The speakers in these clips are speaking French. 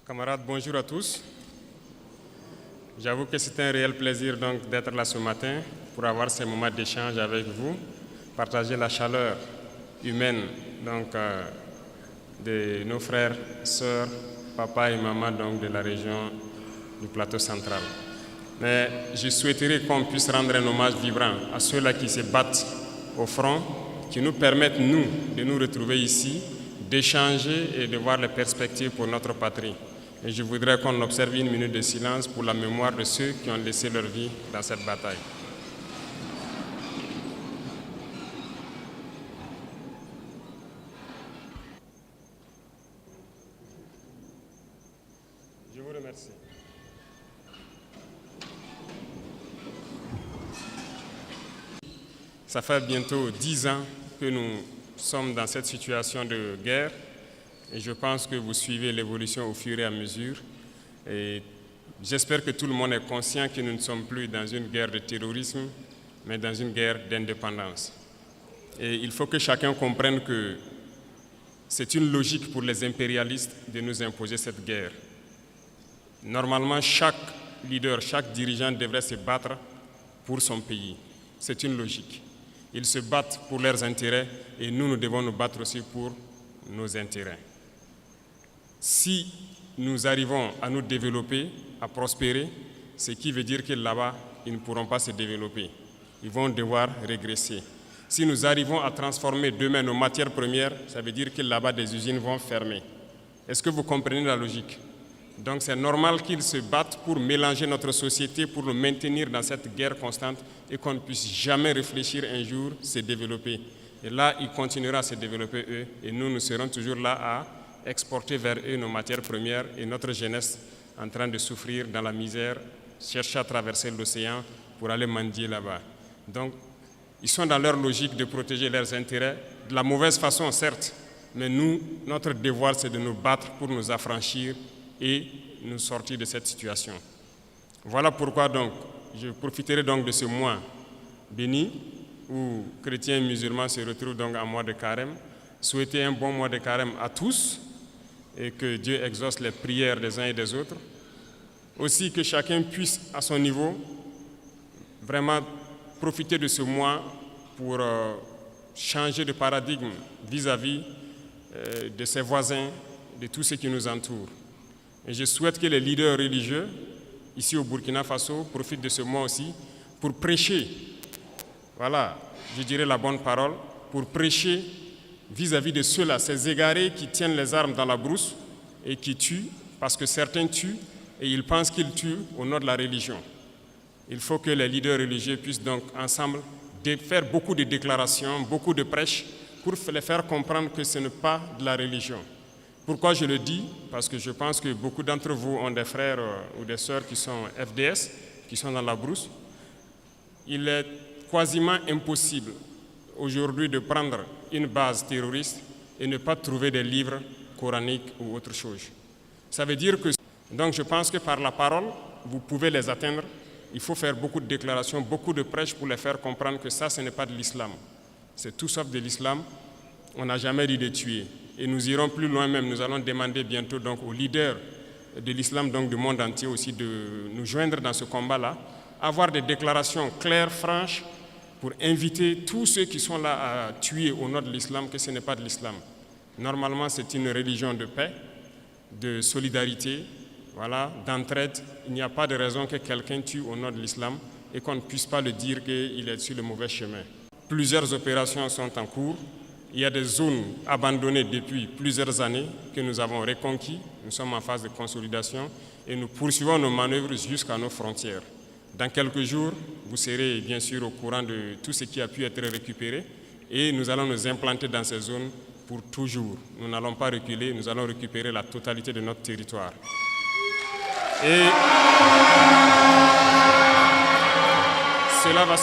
Camarades, bonjour à tous. J'avoue que c'est un réel plaisir donc d'être là ce matin pour avoir ces moments d'échange avec vous, partager la chaleur humaine donc, de nos frères, sœurs, papa et maman donc, de la région du plateau central. Mais je souhaiterais qu'on puisse rendre un hommage vibrant à ceux-là qui se battent au front, qui nous permettent, nous, de nous retrouver ici, d'échanger et de voir les perspectives pour notre patrie. Et je voudrais qu'on observe une minute de silence pour la mémoire de ceux qui ont laissé leur vie dans cette bataille. Je vous remercie. Ça fait bientôt 10 ans que nous sommes dans cette situation de guerre et je pense que vous suivez l'évolution au fur et à mesure. Et j'espère que tout le monde est conscient que nous ne sommes plus dans une guerre de terrorisme, mais dans une guerre d'indépendance. Et il faut que chacun comprenne que c'est une logique pour les impérialistes de nous imposer cette guerre. Normalement, chaque leader, chaque dirigeant devrait se battre pour son pays. C'est une logique. Ils se battent pour leurs intérêts et nous devons nous battre aussi pour nos intérêts. Si nous arrivons à nous développer, à prospérer, ce qui veut dire que là-bas, ils ne pourront pas se développer. Ils vont devoir régresser. Si nous arrivons à transformer demain nos matières premières, ça veut dire que là-bas, des usines vont fermer. Est-ce que vous comprenez la logique? Donc c'est normal qu'ils se battent pour mélanger notre société, pour nous maintenir dans cette guerre constante et qu'on ne puisse jamais réfléchir un jour se développer. Et là, ils continueront à se développer eux et nous serons toujours là à exporter vers eux nos matières premières et notre jeunesse en train de souffrir dans la misère, chercher à traverser l'océan pour aller mendier là-bas. Donc, ils sont dans leur logique de protéger leurs intérêts, de la mauvaise façon certes, mais nous, notre devoir c'est de nous battre pour nous affranchir et nous sortir de cette situation. Voilà pourquoi donc, je profiterai donc de ce mois béni où chrétiens et musulmans se retrouvent donc en mois de carême, souhaiter un bon mois de carême à tous et que Dieu exauce les prières des uns et des autres. Aussi que chacun puisse à son niveau vraiment profiter de ce mois pour changer de paradigme vis-à-vis de ses voisins, de tous ceux qui nous entourent. Et je souhaite que les leaders religieux, ici au Burkina Faso, profitent de ce mois aussi pour prêcher, voilà, je dirais la bonne parole, pour prêcher vis-à-vis de ceux-là, ces égarés qui tiennent les armes dans la brousse et qui tuent, parce que certains tuent et ils pensent qu'ils tuent au nom de la religion. Il faut que les leaders religieux puissent donc ensemble faire beaucoup de déclarations, beaucoup de prêches pour les faire comprendre que ce n'est pas de la religion. Pourquoi je le dis? Parce que je pense que beaucoup d'entre vous ont des frères ou des sœurs qui sont FDS, qui sont dans la brousse. Il est quasiment impossible aujourd'hui de prendre une base terroriste et ne pas trouver des livres coraniques ou autre chose. Ça veut dire que, donc je pense que par la parole, vous pouvez les atteindre. Il faut faire beaucoup de déclarations, beaucoup de prêches pour les faire comprendre que ça, ce n'est pas de l'islam. C'est tout sauf de l'islam. On n'a jamais dit de tuer. Et nous irons plus loin même. Nous allons demander bientôt donc aux leaders de l'islam, donc du monde entier aussi, de nous joindre dans ce combat-là, avoir des déclarations claires, franches, pour inviter tous ceux qui sont là à tuer au nom de l'islam, que ce n'est pas de l'islam. Normalement, c'est une religion de paix, de solidarité, voilà, d'entraide. Il n'y a pas de raison que quelqu'un tue au nom de l'islam et qu'on ne puisse pas le dire qu'il est sur le mauvais chemin. Plusieurs opérations sont en cours. Il y a des zones abandonnées depuis plusieurs années que nous avons reconquis. Nous sommes en phase de consolidation et nous poursuivons nos manœuvres jusqu'à nos frontières. Dans quelques jours, vous serez bien sûr au courant de tout ce qui a pu être récupéré et nous allons nous implanter dans ces zones pour toujours. Nous n'allons pas reculer, nous allons récupérer la totalité de notre territoire. Et cela va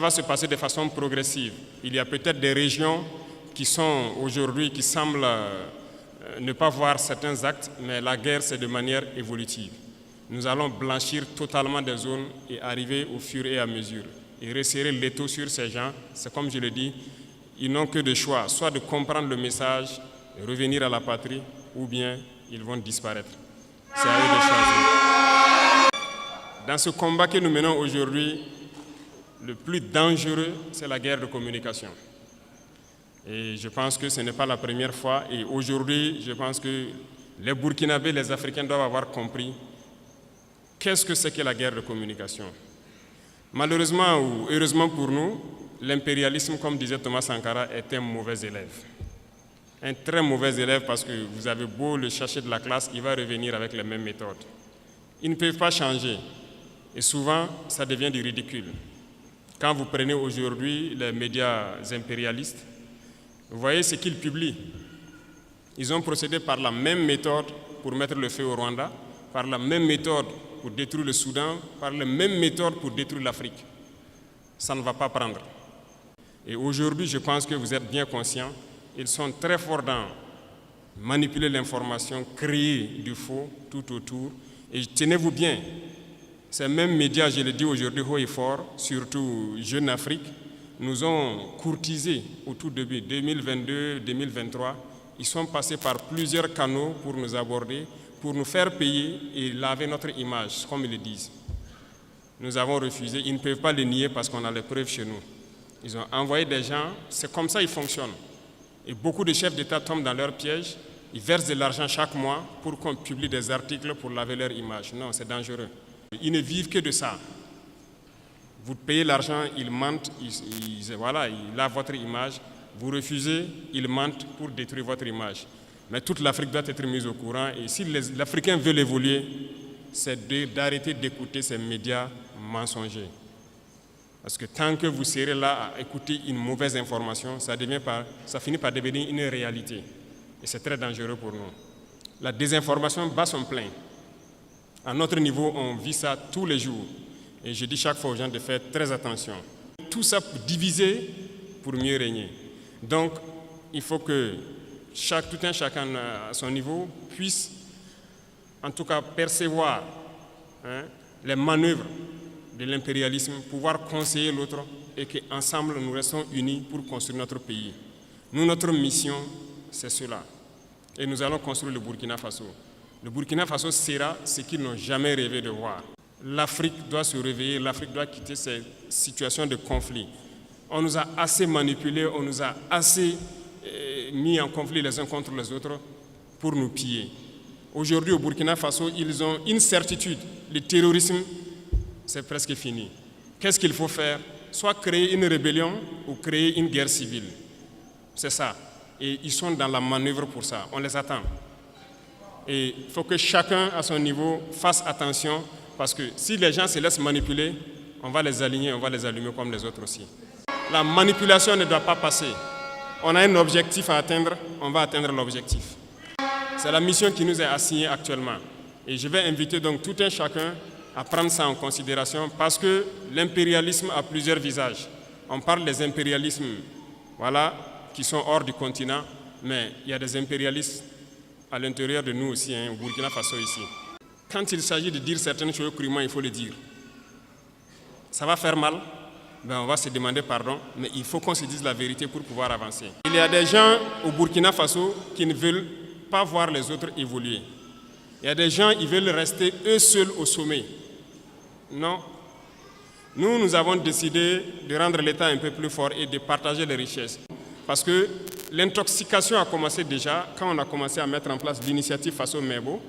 se passer de façon progressive. Il y a peut-être des régions qui sont aujourd'hui, qui semblent ne pas voir certains actes, mais la guerre, c'est de manière évolutive. Nous allons blanchir totalement des zones et arriver au fur et à mesure. Et resserrer l'étau sur ces gens, c'est comme je le dis, ils n'ont que de choix, soit de comprendre le message, revenir à la patrie, ou bien ils vont disparaître. C'est à eux de choisir. Dans ce combat que nous menons aujourd'hui, le plus dangereux, c'est la guerre de communication. Et je pense que ce n'est pas la première fois. Et aujourd'hui, je pense que les Burkinabés, les Africains doivent avoir compris qu'est-ce que c'est que la guerre de communication. Malheureusement ou heureusement pour nous, l'impérialisme, comme disait Thomas Sankara, est un mauvais élève. Un très mauvais élève parce que vous avez beau le chercher de la classe, il va revenir avec les mêmes méthodes. Ils ne peuvent pas changer. Et souvent, ça devient du ridicule. Quand vous prenez aujourd'hui les médias impérialistes, vous voyez ce qu'ils publient. Ils ont procédé par la même méthode pour mettre le feu au Rwanda, par la même méthode pour détruire le Soudan, par la même méthode pour détruire l'Afrique. Ça ne va pas prendre. Et aujourd'hui, je pense que vous êtes bien conscients, ils sont très forts dans manipuler l'information, créer du faux tout autour. Et tenez-vous bien, ces mêmes médias, je le dis aujourd'hui haut et fort, surtout Jeune Afrique, nous ont courtisés au tout début, 2022-2023. Ils sont passés par plusieurs canaux pour nous aborder, pour nous faire payer et laver notre image, comme ils le disent. Nous avons refusé, ils ne peuvent pas le nier parce qu'on a les preuves chez nous. Ils ont envoyé des gens, c'est comme ça qu'ils fonctionnent. Et beaucoup de chefs d'État tombent dans leur piège, ils versent de l'argent chaque mois pour qu'on publie des articles pour laver leur image. Non, c'est dangereux. Ils ne vivent que de ça. Vous payez l'argent, ils mentent, ils lavent votre image. Vous refusez, ils mentent pour détruire votre image. Mais toute l'Afrique doit être mise au courant. Et si l'Africain veut évoluer, c'est d'arrêter d'écouter ces médias mensongers. Parce que tant que vous serez là à écouter une mauvaise information, ça finit par devenir une réalité. Et c'est très dangereux pour nous. La désinformation bat son plein. À notre niveau, on vit ça tous les jours. Et je dis chaque fois aux gens de faire très attention. Tout ça pour diviser, pour mieux régner. Donc, il faut que tout un chacun à son niveau puisse, en tout cas, percevoir les manœuvres de l'impérialisme, pouvoir conseiller l'autre et qu'ensemble, nous restons unis pour construire notre pays. Nous, notre mission, c'est cela. Et nous allons construire le Burkina Faso. Le Burkina Faso sera ce qu'ils n'ont jamais rêvé de voir. L'Afrique doit se réveiller, l'Afrique doit quitter ces situations de conflit. On nous a assez manipulés, on nous a assez mis en conflit les uns contre les autres pour nous piller. Aujourd'hui, au Burkina Faso, ils ont une certitude. Le terrorisme, c'est presque fini. Qu'est-ce qu'il faut faire? Soit créer une rébellion ou créer une guerre civile. C'est ça. Et ils sont dans la manœuvre pour ça. On les attend. Et il faut que chacun, à son niveau, fasse attention. Parce que si les gens se laissent manipuler, on va les aligner, on va les allumer comme les autres aussi. La manipulation ne doit pas passer. On a un objectif à atteindre, on va atteindre l'objectif. C'est la mission qui nous est assignée actuellement. Et je vais inviter donc tout un chacun à prendre ça en considération parce que l'impérialisme a plusieurs visages. On parle des impérialismes qui sont hors du continent, mais il y a des impérialistes à l'intérieur de nous aussi, au Burkina Faso ici. Quand il s'agit de dire certaines choses crûment, il faut le dire. Ça va faire mal, on va se demander pardon, mais il faut qu'on se dise la vérité pour pouvoir avancer. Il y a des gens au Burkina Faso qui ne veulent pas voir les autres évoluer. Il y a des gens qui veulent rester eux seuls au sommet. Non. Nous avons décidé de rendre l'État un peu plus fort et de partager les richesses. Parce que l'intoxication a commencé déjà quand on a commencé à mettre en place l'initiative Faso Mebo.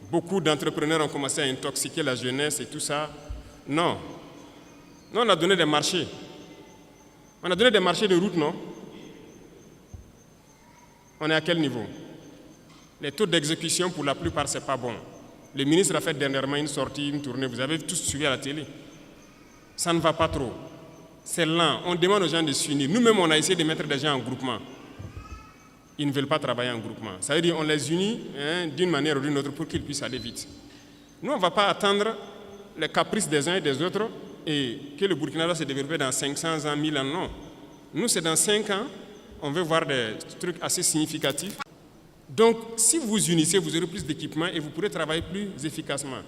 Beaucoup d'entrepreneurs ont commencé à intoxiquer la jeunesse et tout ça. Non. Nous, on a donné des marchés. On a donné des marchés de route, non? On est à quel niveau? Les taux d'exécution, pour la plupart, ce n'est pas bon. Le ministre a fait dernièrement une sortie, une tournée. Vous avez tous suivi à la télé. Ça ne va pas trop. C'est lent. On demande aux gens de s'unir. Nous-mêmes, on a essayé de mettre des gens en groupement. Ils ne veulent pas travailler en groupement. Ça veut dire qu'on les unit d'une manière ou d'une autre pour qu'ils puissent aller vite. Nous, on ne va pas attendre les caprices des uns et des autres et que le Burkina va se développer dans 500 ans, 1000 ans. Non. Nous, c'est dans 5 ans. On veut voir des trucs assez significatifs. Donc, si vous vous unissez, vous aurez plus d'équipements et vous pourrez travailler plus efficacement.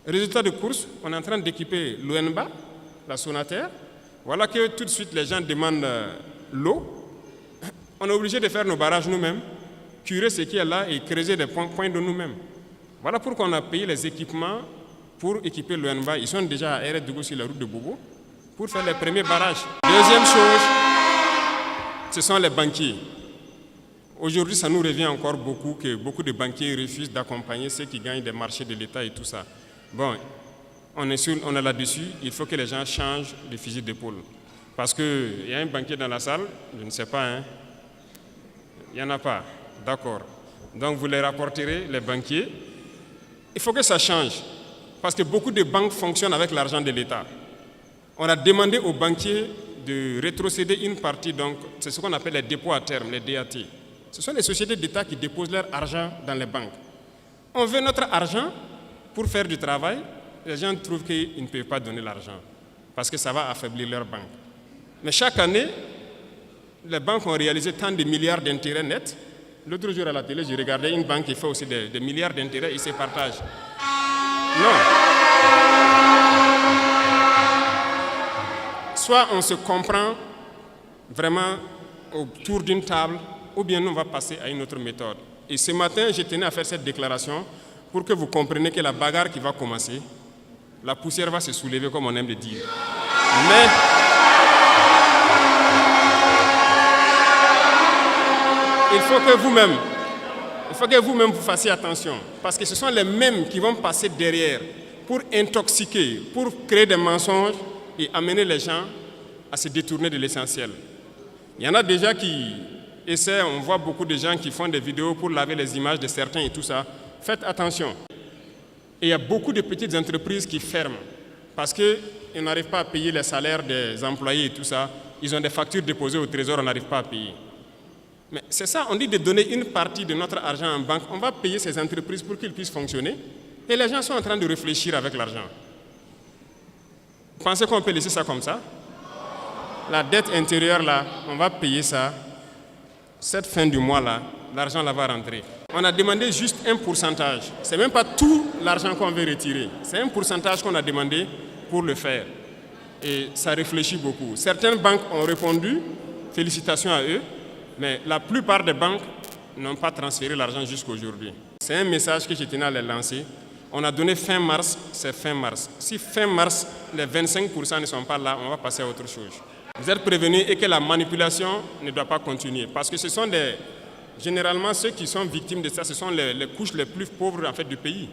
Résultat de course, on est en train d'équiper l'ONBA, la Sonater. Voilà que tout de suite, les gens demandent l'eau. On est obligé de faire nos barrages nous-mêmes. curer ce qui est là et creuser des points de nous-mêmes. Voilà pourquoi on a payé les équipements pour équiper l'ONBA. Ils sont déjà à Eredougo sur la route de Bobo pour faire les premiers barrages. Deuxième chose, ce sont les banquiers. Aujourd'hui, ça nous revient encore beaucoup que beaucoup de banquiers refusent d'accompagner ceux qui gagnent des marchés de l'État et tout ça. Bon, on est là-dessus, il faut que les gens changent de fusil d'épaule. Parce qu'il y a un banquier dans la salle, je ne sais pas, hein. Il n'y en a pas, d'accord. Donc vous les rapporterez, les banquiers. Il faut que ça change, parce que beaucoup de banques fonctionnent avec l'argent de l'État. On a demandé aux banquiers de rétrocéder une partie, donc c'est ce qu'on appelle les dépôts à terme, les DAT. Ce sont les sociétés d'État qui déposent leur argent dans les banques. On veut notre argent pour faire du travail. Les gens trouvent qu'ils ne peuvent pas donner l'argent parce que ça va affaiblir leur banque. Mais chaque année, les banques ont réalisé tant de milliards d'intérêts nets. L'autre jour à la télé, j'ai regardé une banque qui fait aussi des milliards d'intérêts, ils se partagent. Non. Soit on se comprend vraiment autour d'une table, ou bien nous on va passer à une autre méthode. Et ce matin, je tenais à faire cette déclaration pour que vous compreniez que la bagarre qui va commencer, la poussière va se soulever comme on aime le dire. Mais il faut que vous-même vous fassiez attention, parce que ce sont les mêmes qui vont passer derrière pour intoxiquer, pour créer des mensonges et amener les gens à se détourner de l'essentiel. Il y en a déjà qui essaient, on voit beaucoup de gens qui font des vidéos pour laver les images de certains et tout ça. Faites attention. Et il y a beaucoup de petites entreprises qui ferment parce qu'ils n'arrivent pas à payer les salaires des employés et tout ça. Ils ont des factures déposées au trésor, on n'arrive pas à payer. Mais c'est ça, on dit de donner une partie de notre argent en banque. On va payer ces entreprises pour qu'ils puissent fonctionner. Et les gens sont en train de réfléchir avec l'argent. Vous pensez qu'on peut laisser ça comme ça? La dette intérieure, là, on va payer ça. Cette fin du mois, là, l'argent là va rentrer. On a demandé juste un pourcentage. Ce n'est même pas tout l'argent qu'on veut retirer. C'est un pourcentage qu'on a demandé pour le faire. Et ça réfléchit beaucoup. Certaines banques ont répondu, félicitations à eux, mais la plupart des banques n'ont pas transféré l'argent jusqu'à aujourd'hui. C'est un message que je tenais à les lancer. On a donné fin mars, c'est fin mars. Si fin mars, les 25% ne sont pas là, on va passer à autre chose. Vous êtes prévenus et que la manipulation ne doit pas continuer. Parce que ce sont généralement ceux qui sont victimes de ça, ce sont les couches les plus pauvres en fait, du pays.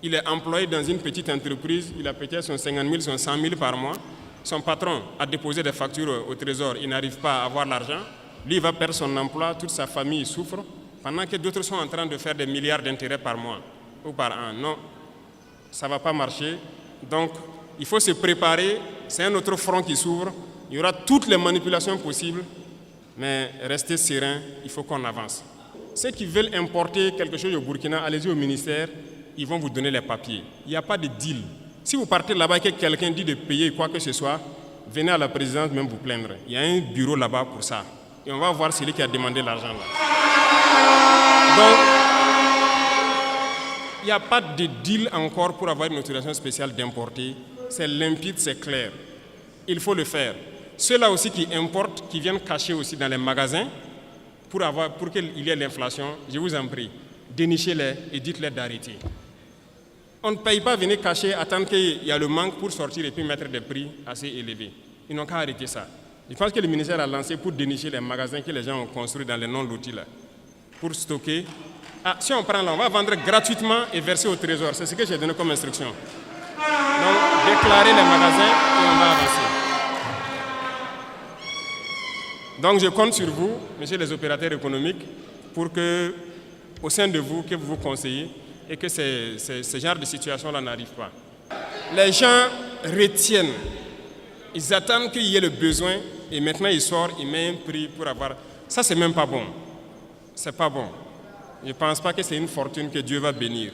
Il est employé dans une petite entreprise, il a peut-être son 50 000, son 100 000 par mois. Son patron a déposé des factures au trésor, il n'arrive pas à avoir l'argent. Lui, il va perdre son emploi, toute sa famille souffre, pendant que d'autres sont en train de faire des milliards d'intérêts par mois ou par an. Non, ça ne va pas marcher. Donc, il faut se préparer, c'est un autre front qui s'ouvre. Il y aura toutes les manipulations possibles, mais restez serein, il faut qu'on avance. Ceux qui veulent importer quelque chose au Burkina, allez-y au ministère, ils vont vous donner les papiers. Il n'y a pas de deal. Si vous partez là-bas et que quelqu'un dit de payer quoi que ce soit, venez à la présidence même vous plaindre. Il y a un bureau là-bas pour ça. Et on va voir celui qui a demandé l'argent là. Donc, il n'y a pas de deal encore pour avoir une autorisation spéciale d'importer. C'est limpide, c'est clair. Il faut le faire. Ceux-là aussi qui importent, qui viennent cacher aussi dans les magasins pour qu'il y ait l'inflation, je vous en prie, dénichez-les et dites-les d'arrêter. On ne paye pas venir cacher, attendre qu'il y a le manque pour sortir et puis mettre des prix assez élevés. Ils n'ont qu'à arrêter ça. Je pense que le ministère a lancé pour dénicher les magasins que les gens ont construits dans les non-lotis là, pour stocker. Ah, si on prend là, on va vendre gratuitement et verser au trésor. C'est ce que j'ai donné comme instruction. Donc, déclarer les magasins et on va avancer. Donc, je compte sur vous, messieurs les opérateurs économiques, pour que, au sein de vous, que vous vous conseillez et que ce genre de situation-là n'arrive pas. Les gens retiennent. Ils attendent qu'il y ait le besoin et maintenant ils sortent, ils mettent un prix pour avoir... Ça, c'est même pas bon. C'est pas bon. Je ne pense pas que c'est une fortune que Dieu va bénir.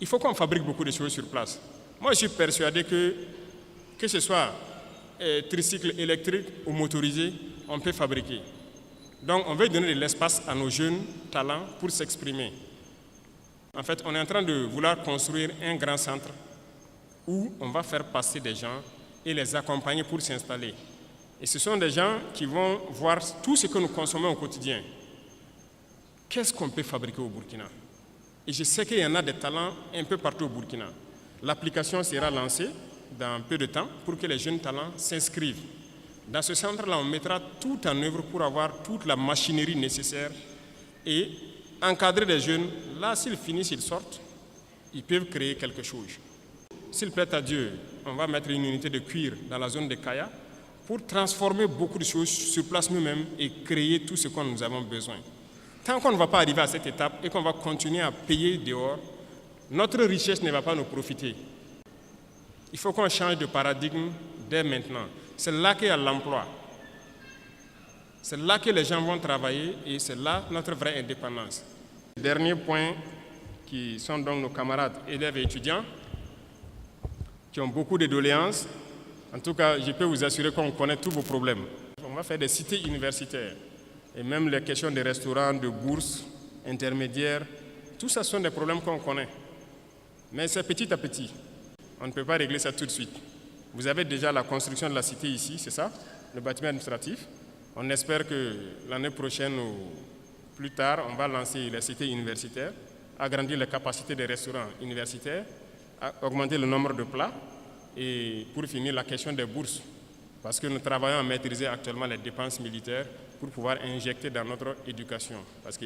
Il faut qu'on fabrique beaucoup de choses sur place. Moi, je suis persuadé que ce soit tricycle électrique ou motorisé, on peut fabriquer. Donc, on veut donner de l'espace à nos jeunes talents pour s'exprimer. En fait, on est en train de vouloir construire un grand centre où on va faire passer des gens et les accompagner pour s'installer. Et ce sont des gens qui vont voir tout ce que nous consommons au quotidien. qu'est-ce qu'on peut fabriquer au Burkina? Et je sais qu'il y en a des talents un peu partout au Burkina. L'application sera lancée dans peu de temps pour que les jeunes talents s'inscrivent. Dans ce centre-là, on mettra tout en œuvre pour avoir toute la machinerie nécessaire et encadrer les jeunes. Là, s'ils finissent, ils sortent, ils peuvent créer quelque chose. S'il plaît à Dieu, on va mettre une unité de cuir dans la zone de Kaya pour transformer beaucoup de choses sur place nous-mêmes et créer tout ce que nous avons besoin. Tant qu'on ne va pas arriver à cette étape et qu'on va continuer à payer dehors, notre richesse ne va pas nous profiter. Il faut qu'on change de paradigme dès maintenant. C'est là qu'il y a l'emploi. C'est là que les gens vont travailler et c'est là notre vraie indépendance. Dernier point, qui sont donc nos camarades élèves et étudiants, qui ont beaucoup de doléances. En tout cas, je peux vous assurer qu'on connaît tous vos problèmes. On va faire des cités universitaires. Et même les questions de restaurants, de bourses, intermédiaires, tout ça sont des problèmes qu'on connaît. Mais c'est petit à petit. On ne peut pas régler ça tout de suite. Vous avez déjà la construction de la cité ici, c'est ça, le bâtiment administratif. On espère que l'année prochaine ou plus tard, on va lancer la cité universitaire, agrandir les capacités des restaurants universitaires, augmenter le nombre de plats et pour finir la question des bourses. Parce que nous travaillons à maîtriser actuellement les dépenses militaires pour pouvoir injecter dans notre éducation. Parce que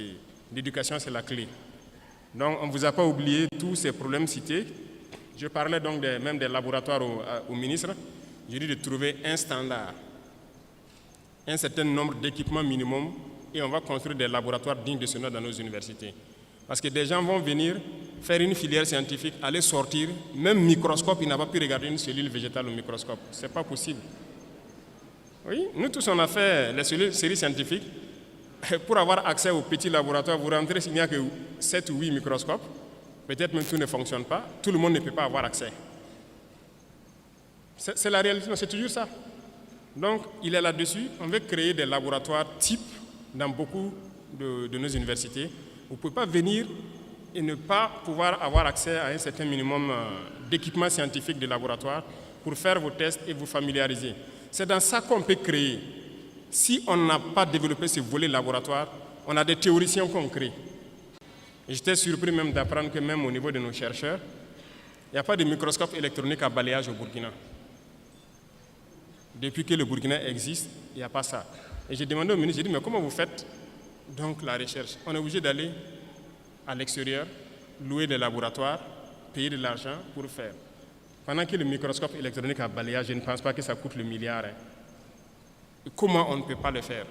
l'éducation, c'est la clé. Donc, on ne vous a pas oublié tous ces problèmes cités. Je parlais donc même des laboratoires au ministre. J'ai dit de trouver un standard, un certain nombre d'équipements minimum et on va construire des laboratoires dignes de ce nom dans nos universités. Parce que des gens vont venir faire une filière scientifique, aller sortir, même microscope, il n'a pas pu regarder une cellule végétale au microscope. Ce n'est pas possible. Oui, nous tous on a fait les séries scientifiques. Pour avoir accès au petit laboratoire, vous rentrez, il n'y a que 7 ou 8 microscopes. Peut-être même tout ne fonctionne pas. Tout le monde ne peut pas avoir accès. C'est la réalité, c'est toujours ça. Donc, il est là-dessus. On veut créer des laboratoires types dans beaucoup de nos universités. Vous ne pouvez pas venir et ne pas pouvoir avoir accès à un certain minimum d'équipements scientifiques de laboratoire pour faire vos tests et vous familiariser. C'est dans ça qu'on peut créer. Si on n'a pas développé ce volet laboratoire, on a des théoriciens qu'on crée. J'étais surpris même d'apprendre que même au niveau de nos chercheurs, il n'y a pas de microscope électronique à balayage au Burkina. Depuis que le Burkina existe, il n'y a pas ça. Et j'ai demandé au ministre, j'ai dit, mais comment vous faites donc la recherche? On est obligé d'aller à l'extérieur, louer des laboratoires, payer de l'argent pour faire. Pendant que le microscope électronique à balayage, je ne pense pas que ça coûte le milliard. Et comment on ne peut pas le faire?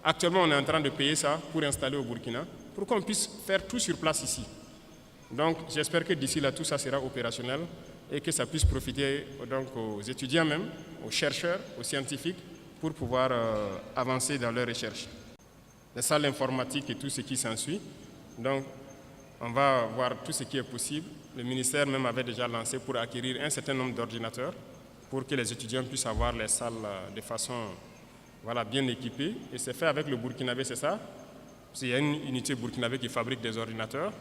Actuellement, on est en train de payer ça pour installer au Burkina, pour qu'on puisse faire tout sur place ici. Donc, j'espère que d'ici là, tout ça sera opérationnel et que ça puisse profiter donc, aux étudiants même, aux chercheurs, aux scientifiques, pour pouvoir avancer dans leurs recherches. Les salles informatiques et tout ce qui s'ensuit. Donc, on va voir tout ce qui est possible. Le ministère même avait déjà lancé pour acquérir un certain nombre d'ordinateurs pour que les étudiants puissent avoir les salles de façon bien équipée. Et c'est fait avec le Burkinabé, c'est ça? Il y a une unité burkinabé qui fabrique des ordinateurs.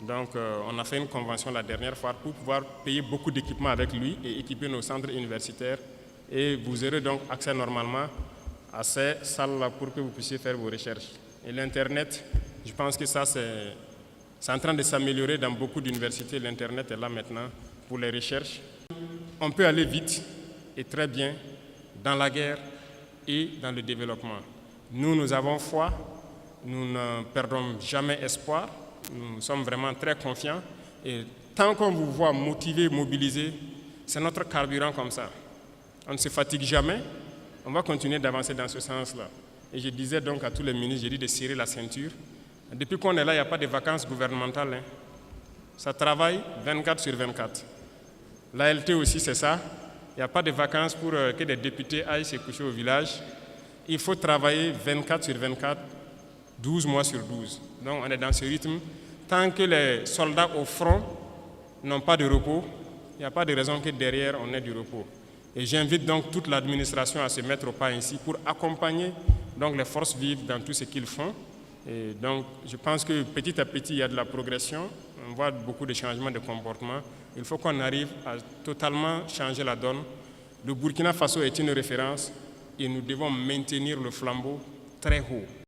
Donc, on a fait une convention la dernière fois pour pouvoir payer beaucoup d'équipements avec lui et équiper nos centres universitaires. Et vous aurez donc accès normalement à ces salles-là pour que vous puissiez faire vos recherches. Et l'Internet, je pense que ça, c'est en train de s'améliorer dans beaucoup d'universités. L'Internet est là maintenant pour les recherches. On peut aller vite et très bien dans la guerre et dans le développement. Nous avons foi, nous ne perdons jamais espoir, nous sommes vraiment très confiants. Et tant qu'on vous voit motivé, mobilisé, c'est notre carburant comme ça. On ne se fatigue jamais, on va continuer d'avancer dans ce sens-là. Et je disais donc à tous les ministres, j'ai dit de serrer la ceinture. Depuis qu'on est là, il n'y a pas de vacances gouvernementales. Ça travaille 24 sur 24. L'ALT aussi, c'est ça. Il n'y a pas de vacances pour que des députés aillent se coucher au village. Il faut travailler 24 sur 24, 12 mois sur 12. Donc on est dans ce rythme. Tant que les soldats au front n'ont pas de repos, il n'y a pas de raison que derrière on ait du repos. Et j'invite donc toute l'administration à se mettre au pas ainsi pour accompagner donc, les forces vives dans tout ce qu'ils font. Et donc je pense que petit à petit, il y a de la progression. On voit beaucoup de changements de comportement. Il faut qu'on arrive à totalement changer la donne. Le Burkina Faso est une référence et nous devons maintenir le flambeau très haut.